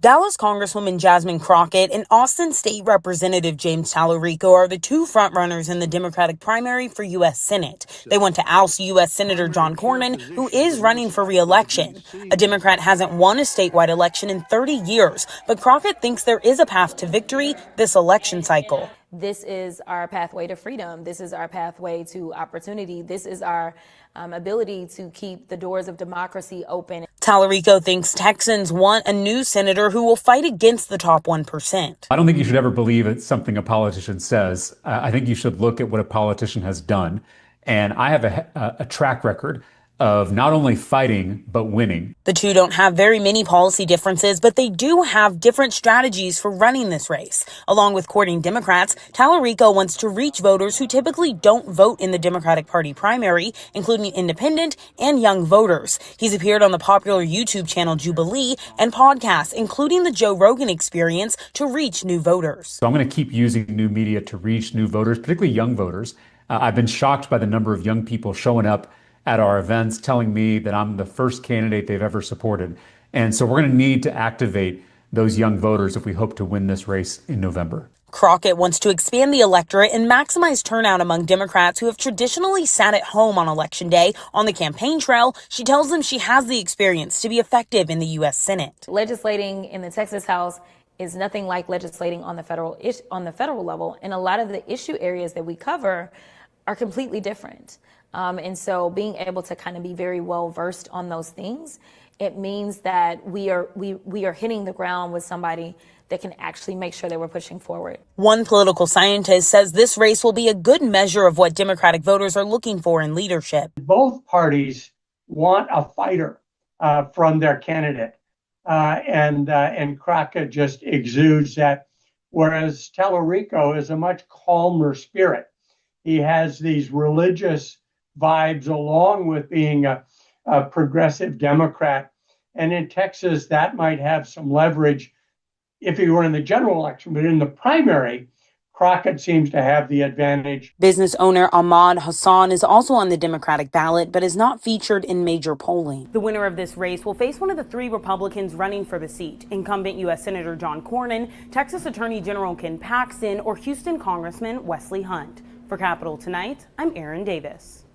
Dallas Congresswoman Jasmine Crockett and Austin State Representative James Talarico are the two frontrunners in the Democratic primary for U.S. Senate. They want to oust U.S. Senator Cornyn, who is running for re-election. A Democrat hasn't won a statewide election in 30 years, but Crockett thinks there is a path to victory this election cycle. This is our pathway to freedom. This is our pathway to opportunity. This is our ability to keep the doors of democracy open. Talarico thinks Texans want a new senator who will fight against the top 1%. I don't think you should ever believe it's something a politician says. I think you should look at what a politician has done. And I have a track record of not only fighting, but winning. The two don't have very many policy differences, but they do have different strategies for running this race. Along with courting Democrats, Talarico wants to reach voters who typically don't vote in the Democratic Party primary, including independent and young voters. He's appeared on the popular YouTube channel Jubilee and podcasts, including the Joe Rogan Experience, to reach new voters. So I'm going to keep using new media to reach new voters, particularly young voters. I've been shocked by the number of young people showing up at our events telling me that I'm the first candidate they've ever supported. And so we're going to need to activate those young voters if we hope to win this race in November. Crockett wants to expand the electorate and maximize turnout among Democrats who have traditionally sat at home on Election Day. On the campaign trail, she tells them she has the experience to be effective in the U.S. Senate. Legislating in the Texas House is nothing like legislating on the federal level. And a lot of the issue areas that we cover are completely different. And so being able to kind of be very well versed on those things, it means that we are hitting the ground with somebody that can actually make sure that we're pushing forward. One political scientist says this race will be a good measure of what Democratic voters are looking for in leadership. Both parties want a fighter from their candidate, and Crockett just exudes that, whereas Talarico is a much calmer spirit. He has these religious vibes along with being a progressive Democrat. And in Texas, that might have some leverage if he were in the general election. But in the primary, Crockett seems to have the advantage. Business owner Ahmad Hassan is also on the Democratic ballot, but is not featured in major polling. The winner of this race will face one of the three Republicans running for the seat: incumbent U.S. Senator John Cornyn, Texas Attorney General Ken Paxton, or Houston Congressman Wesley Hunt. For Capitol Tonight, I'm Erin Davis.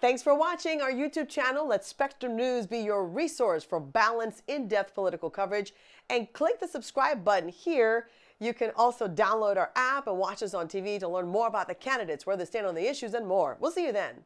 Thanks for watching our YouTube channel. Let Spectrum News be your resource for balanced, in-depth political coverage. And click the subscribe button here. You can also download our app and watch us on TV to learn more about the candidates, where they stand on the issues, and more. We'll see you then.